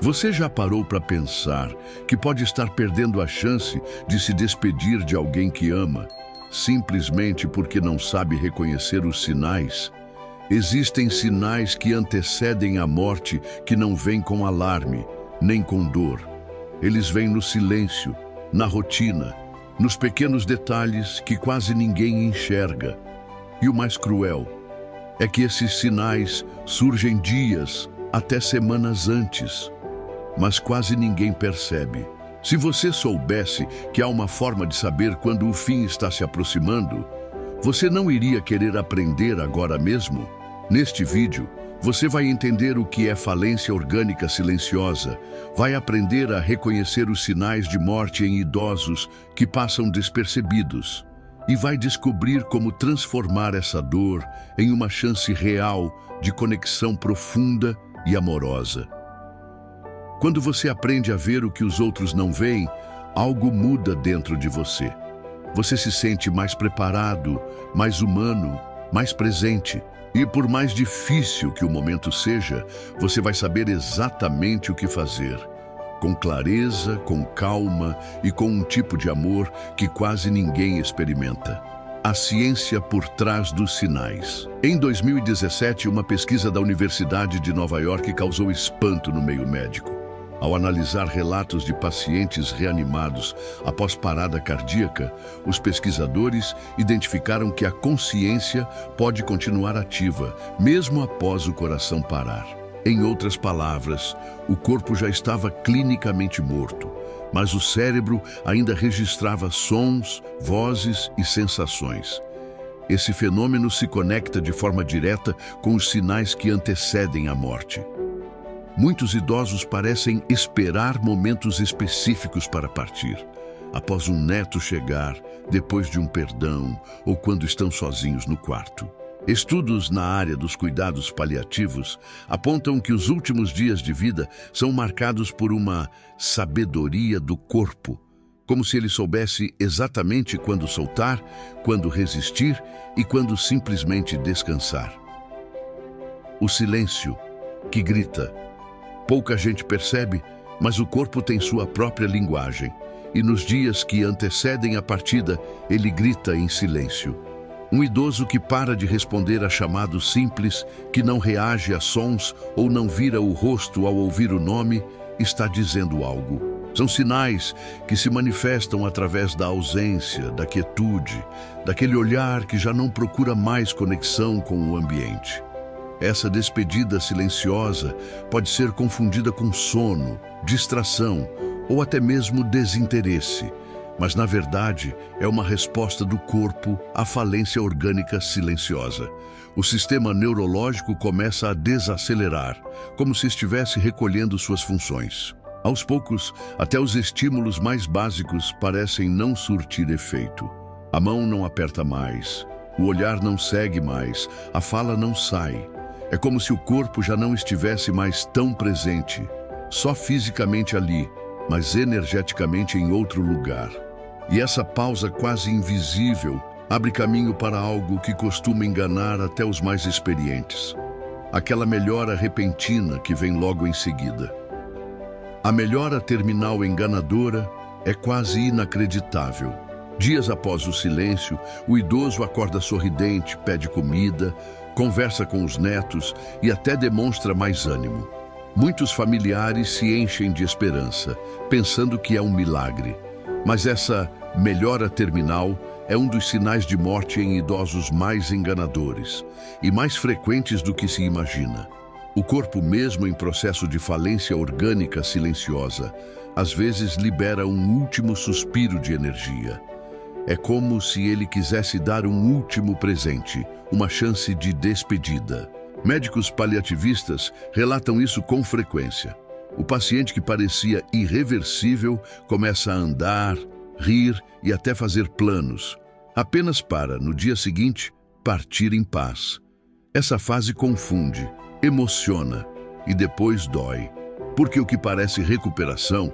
Você já parou para pensar que pode estar perdendo a chance de se despedir de alguém que ama, simplesmente porque não sabe reconhecer os sinais? Existem sinais que antecedem a morte que não vêm com alarme, nem com dor. Eles vêm no silêncio, na rotina, nos pequenos detalhes que quase ninguém enxerga. E o mais cruel é que esses sinais surgem dias, até semanas antes, mas quase ninguém percebe. Se você soubesse que há uma forma de saber quando o fim está se aproximando, você não iria querer aprender agora mesmo? Neste vídeo, você vai entender o que é falência orgânica silenciosa, vai aprender a reconhecer os sinais de morte em idosos que passam despercebidos e vai descobrir como transformar essa dor em uma chance real de conexão profunda e amorosa. Quando você aprende a ver o que os outros não veem, algo muda dentro de você. Você se sente mais preparado, mais humano, mais presente. E por mais difícil que o momento seja, você vai saber exatamente o que fazer. Com clareza, com calma e com um tipo de amor que quase ninguém experimenta. A ciência por trás dos sinais. Em 2017, uma pesquisa da Universidade de Nova York causou espanto no meio médico. Ao analisar relatos de pacientes reanimados após parada cardíaca, os pesquisadores identificaram que a consciência pode continuar ativa, mesmo após o coração parar. Em outras palavras, o corpo já estava clinicamente morto, mas o cérebro ainda registrava sons, vozes e sensações. Esse fenômeno se conecta de forma direta com os sinais que antecedem a morte. Muitos idosos parecem esperar momentos específicos para partir. Após um neto chegar, depois de um perdão ou quando estão sozinhos no quarto. Estudos na área dos cuidados paliativos apontam que os últimos dias de vida são marcados por uma sabedoria do corpo, como se ele soubesse exatamente quando soltar, quando resistir e quando simplesmente descansar. O silêncio, que grita. Pouca gente percebe, mas o corpo tem sua própria linguagem, e nos dias que antecedem a partida, ele grita em silêncio. Um idoso que para de responder a chamados simples, que não reage a sons ou não vira o rosto ao ouvir o nome, está dizendo algo. São sinais que se manifestam através da ausência, da quietude, daquele olhar que já não procura mais conexão com o ambiente. Essa despedida silenciosa pode ser confundida com sono, distração ou até mesmo desinteresse, mas na verdade é uma resposta do corpo à falência orgânica silenciosa. O sistema neurológico começa a desacelerar, como se estivesse recolhendo suas funções. Aos poucos, até os estímulos mais básicos parecem não surtir efeito. A mão não aperta mais, o olhar não segue mais, a fala não sai. É como se o corpo já não estivesse mais tão presente, só fisicamente ali, mas energeticamente em outro lugar. E essa pausa quase invisível abre caminho para algo que costuma enganar até os mais experientes. Aquela melhora repentina que vem logo em seguida. A melhora terminal enganadora é quase inacreditável. Dias após o silêncio, o idoso acorda sorridente, pede comida, conversa com os netos e até demonstra mais ânimo. Muitos familiares se enchem de esperança, pensando que é um milagre. Mas essa melhora terminal é um dos sinais de morte em idosos mais enganadores e mais frequentes do que se imagina. O corpo, mesmo em processo de falência orgânica silenciosa, às vezes libera um último suspiro de energia. É como se ele quisesse dar um último presente, uma chance de despedida. Médicos paliativistas relatam isso com frequência. O paciente que parecia irreversível começa a andar, rir e até fazer planos, apenas para, no dia seguinte, partir em paz. Essa fase confunde, emociona e depois dói, porque o que parece recuperação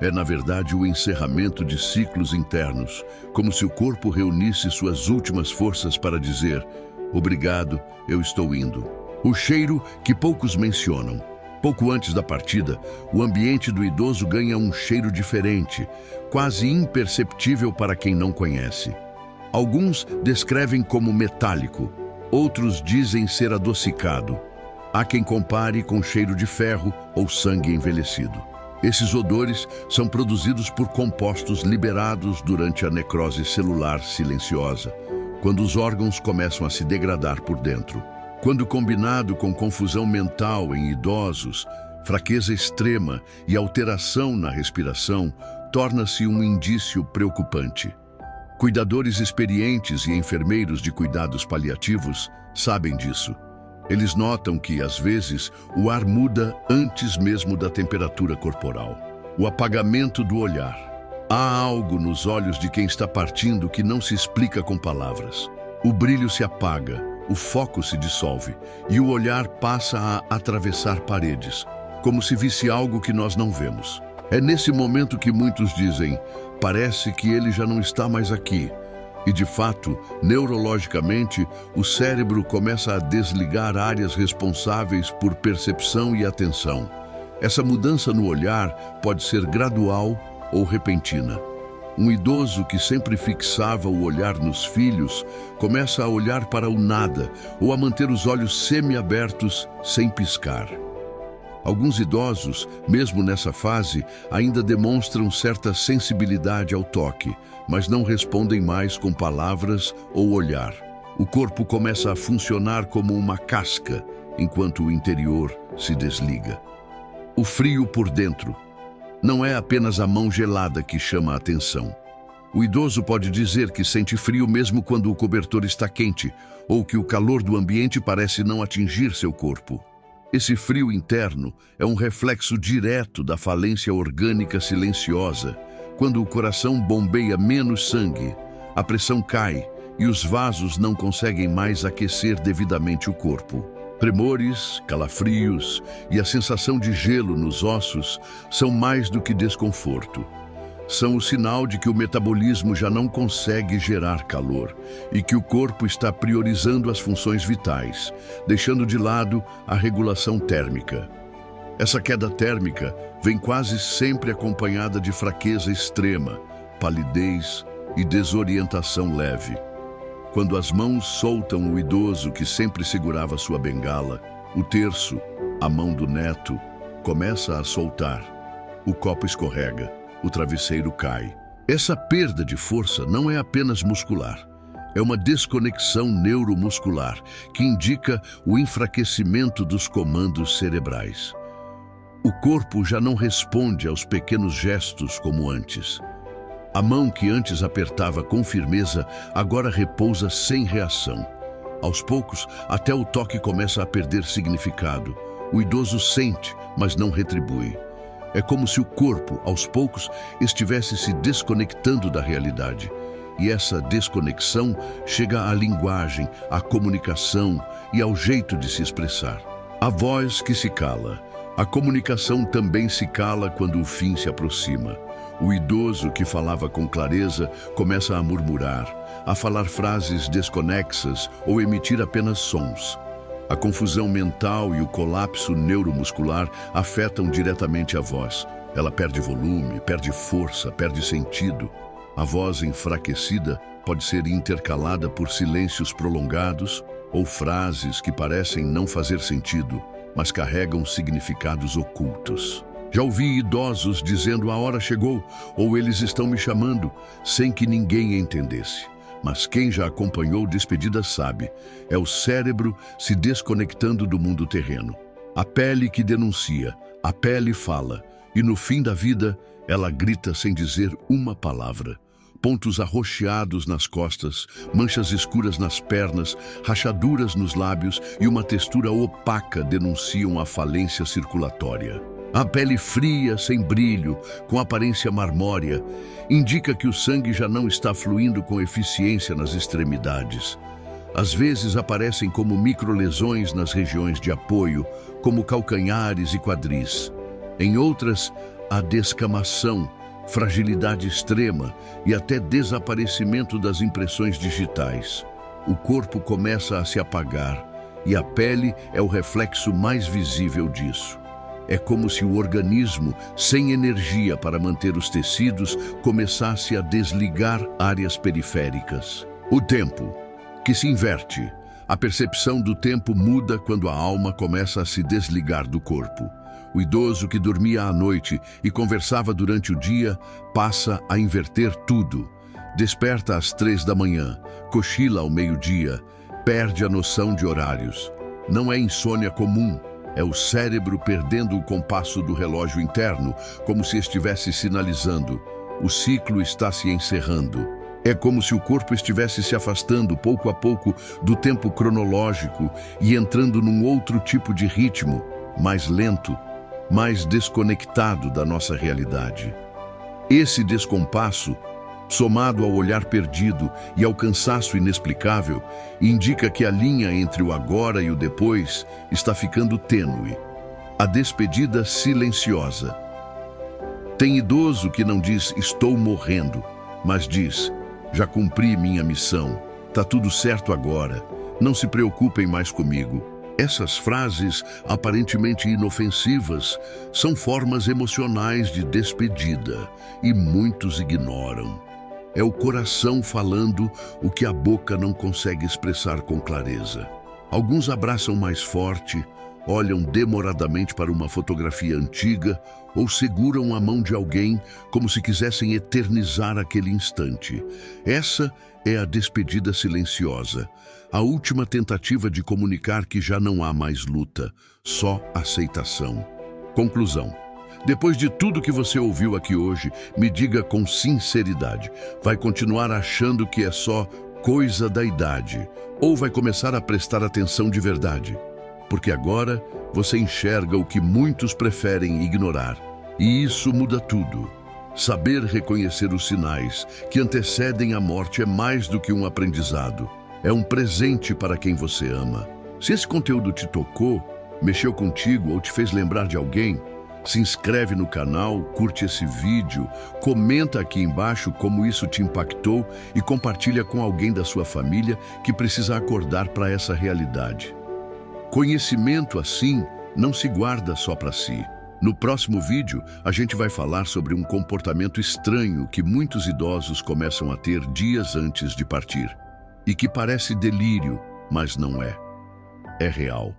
é, na verdade, o encerramento de ciclos internos, como se o corpo reunisse suas últimas forças para dizer: obrigado, eu estou indo. O cheiro que poucos mencionam. Pouco antes da partida, o ambiente do idoso ganha um cheiro diferente, quase imperceptível para quem não conhece. Alguns descrevem como metálico, outros dizem ser adocicado. Há quem compare com cheiro de ferro ou sangue envelhecido. Esses odores são produzidos por compostos liberados durante a necrose celular silenciosa, quando os órgãos começam a se degradar por dentro. Quando combinado com confusão mental em idosos, fraqueza extrema e alteração na respiração, torna-se um indício preocupante. Cuidadores experientes e enfermeiros de cuidados paliativos sabem disso. Eles notam que, às vezes, o ar muda antes mesmo da temperatura corporal. O apagamento do olhar. Há algo nos olhos de quem está partindo que não se explica com palavras. O brilho se apaga, o foco se dissolve e o olhar passa a atravessar paredes, como se visse algo que nós não vemos. É nesse momento que muitos dizem, parece que ele já não está mais aqui. E, de fato, neurologicamente, o cérebro começa a desligar áreas responsáveis por percepção e atenção. Essa mudança no olhar pode ser gradual ou repentina. Um idoso que sempre fixava o olhar nos filhos começa a olhar para o nada ou a manter os olhos semi-abertos sem piscar. Alguns idosos, mesmo nessa fase, ainda demonstram certa sensibilidade ao toque, mas não respondem mais com palavras ou olhar. O corpo começa a funcionar como uma casca, enquanto o interior se desliga. O frio por dentro. Não é apenas a mão gelada que chama a atenção. O idoso pode dizer que sente frio mesmo quando o cobertor está quente, ou que o calor do ambiente parece não atingir seu corpo. Esse frio interno é um reflexo direto da falência orgânica silenciosa. Quando o coração bombeia menos sangue, a pressão cai e os vasos não conseguem mais aquecer devidamente o corpo. Tremores, calafrios e a sensação de gelo nos ossos são mais do que desconforto. São o sinal de que o metabolismo já não consegue gerar calor e que o corpo está priorizando as funções vitais, deixando de lado a regulação térmica. Essa queda térmica vem quase sempre acompanhada de fraqueza extrema, palidez e desorientação leve. Quando as mãos soltam o idoso que sempre segurava sua bengala, o terço, a mão do neto, começa a soltar. O copo escorrega, o travesseiro cai. Essa perda de força não é apenas muscular. É uma desconexão neuromuscular que indica o enfraquecimento dos comandos cerebrais. O corpo já não responde aos pequenos gestos como antes. A mão que antes apertava com firmeza, agora repousa sem reação. Aos poucos, até o toque começa a perder significado. O idoso sente, mas não retribui. É como se o corpo, aos poucos, estivesse se desconectando da realidade. E essa desconexão chega à linguagem, à comunicação e ao jeito de se expressar. A voz que se cala. A comunicação também se cala quando o fim se aproxima. O idoso que falava com clareza começa a murmurar, a falar frases desconexas ou emitir apenas sons. A confusão mental e o colapso neuromuscular afetam diretamente a voz. Ela perde volume, perde força, perde sentido. A voz enfraquecida pode ser intercalada por silêncios prolongados ou frases que parecem não fazer sentido, mas carregam significados ocultos. Já ouvi idosos dizendo a hora chegou ou eles estão me chamando, sem que ninguém entendesse. Mas quem já acompanhou despedidas sabe, é o cérebro se desconectando do mundo terreno. A pele que denuncia, a pele fala, e no fim da vida, ela grita sem dizer uma palavra. Pontos arroxeados nas costas, manchas escuras nas pernas, rachaduras nos lábios e uma textura opaca denunciam a falência circulatória. A pele fria, sem brilho, com aparência marmórea, indica que o sangue já não está fluindo com eficiência nas extremidades. Às vezes aparecem como microlesões nas regiões de apoio, como calcanhares e quadris. Em outras, há descamação, fragilidade extrema e até desaparecimento das impressões digitais. O corpo começa a se apagar e a pele é o reflexo mais visível disso. É como se o organismo, sem energia para manter os tecidos, começasse a desligar áreas periféricas. O tempo, que se inverte. A percepção do tempo muda quando a alma começa a se desligar do corpo. O idoso que dormia à noite e conversava durante o dia passa a inverter tudo. Desperta às 3 da manhã, cochila ao meio-dia, perde a noção de horários. Não é insônia comum, é o cérebro perdendo o compasso do relógio interno, como se estivesse sinalizando: o ciclo está se encerrando. É como se o corpo estivesse se afastando pouco a pouco do tempo cronológico e entrando num outro tipo de ritmo, mais lento, mais desconectado da nossa realidade. Esse descompasso, somado ao olhar perdido e ao cansaço inexplicável, indica que a linha entre o agora e o depois está ficando tênue. A despedida silenciosa. Tem idoso que não diz "estou morrendo", mas diz "já cumpri minha missão, tá tudo certo agora, não se preocupem mais comigo". Essas frases, aparentemente inofensivas, são formas emocionais de despedida e muitos ignoram. É o coração falando o que a boca não consegue expressar com clareza. Alguns abraçam mais forte, olham demoradamente para uma fotografia antiga ou seguram a mão de alguém como se quisessem eternizar aquele instante. Essa é a despedida silenciosa, a última tentativa de comunicar que já não há mais luta, só aceitação. Conclusão. Depois de tudo que você ouviu aqui hoje, me diga com sinceridade, vai continuar achando que é só coisa da idade ou vai começar a prestar atenção de verdade? Porque agora você enxerga o que muitos preferem ignorar. E isso muda tudo. Saber reconhecer os sinais que antecedem a morte é mais do que um aprendizado. É um presente para quem você ama. Se esse conteúdo te tocou, mexeu contigo ou te fez lembrar de alguém, se inscreve no canal, curte esse vídeo, comenta aqui embaixo como isso te impactou e compartilha com alguém da sua família que precisa acordar para essa realidade. Conhecimento assim não se guarda só para si. No próximo vídeo, a gente vai falar sobre um comportamento estranho que muitos idosos começam a ter dias antes de partir. E que parece delírio, mas não é. É real.